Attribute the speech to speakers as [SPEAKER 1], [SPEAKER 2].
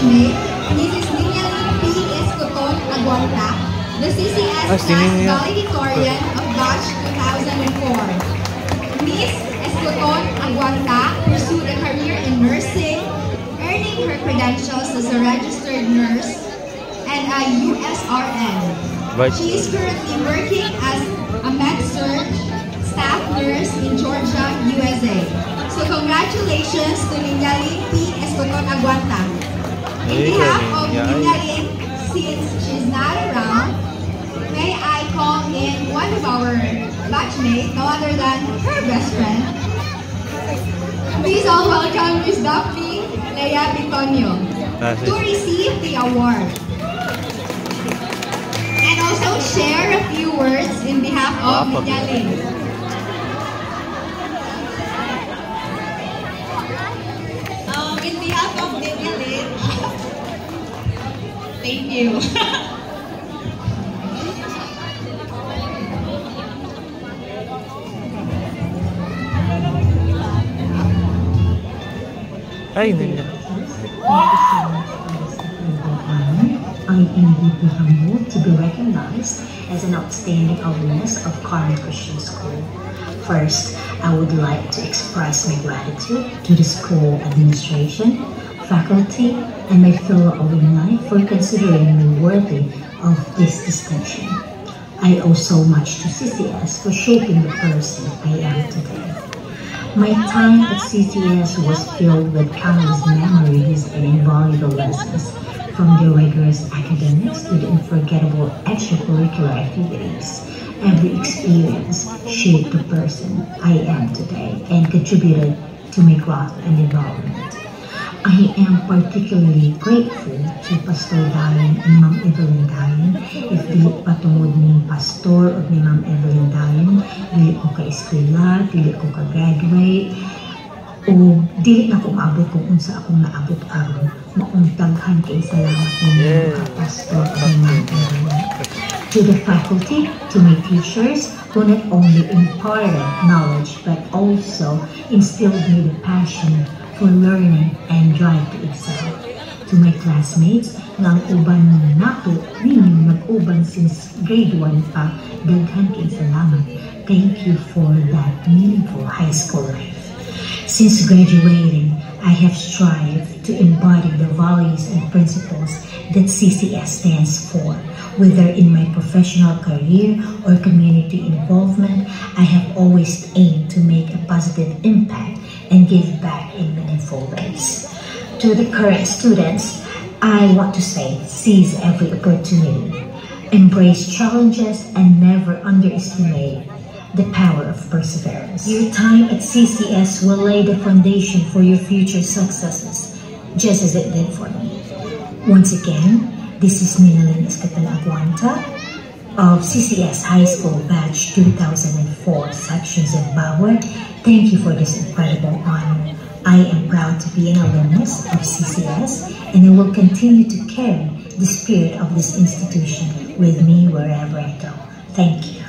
[SPEAKER 1] batchmate, Mrs. Ninyaling P. Escoton Aguanta, the CCS class valedictorian of batch 2004. Ms. Escoton Aguanta pursued a career in nursing, earning her credentials as a registered nurse and a USRN. She is currently working as a med-surg staff nurse in Georgia, USA. So congratulations to Ninyaling P. Escoton Aguanta. In behalf of Ninyaling, since she's not around, may I call in one of our batchmates, no other than her best friend. Please all welcome Ms. Daphne Lea Bitonio to receive the award. And also share a few words in behalf of Ninyaling.
[SPEAKER 2] In behalf of Ninyaling, thank you.
[SPEAKER 3] Ay, Ninyaling.
[SPEAKER 4] I am deeply humbled to be recognized as an outstanding alumnus of Carmen Christian School. First, I would like to express my gratitude to the school administration, faculty, and my fellow alumni for considering me worthy of this distinction. I owe so much to CCS for shaping the person I am today. My time at CCS was filled with countless memories and invaluable lessons, from the rigorous academics to the unforgettable extracurricular activities. Every experience shaped the person I am today and contributed to my growth and development. I am particularly grateful to Pastor Dayan and Ma'am Evelyn Dayan. If di patungod ni Pastor o ni Ma'am Evelyn Dayan, dili ko ka-eskwela, dili ko ka-graduate, o dili na ko maabot kung unsa akong naabot aron. Mauntaghan kay salamat ninyo mga Pastor o Ma'am Evelyn. To the faculty, to my teachers, who not only imparted knowledge but also instilled me the passion for learning and drive to excel. To my classmates, nga ang uban nato ninyo nag-uban since grade 1 pa, daghan kay salamat. Thank you for that meaningful high school life. Since graduating, I have strived to embody the values and principles that CCS stands for. Whether in my professional career or community involvement, I have always aimed to make a positive impact and give back in meaningful ways. To the current students, I want to say, seize every opportunity, embrace challenges, and never underestimate the power of perseverance. Your time at CCS will lay the foundation for your future successes, just as it did for me. Once again, this is Ninyaling Escoton Aguanta of CCS High School Batch 2004, Section Zimbabwe. Thank you for this incredible honor. I am proud to be an alumnus of CCS, and I will continue to carry the spirit of this institution with me wherever I go. Thank you.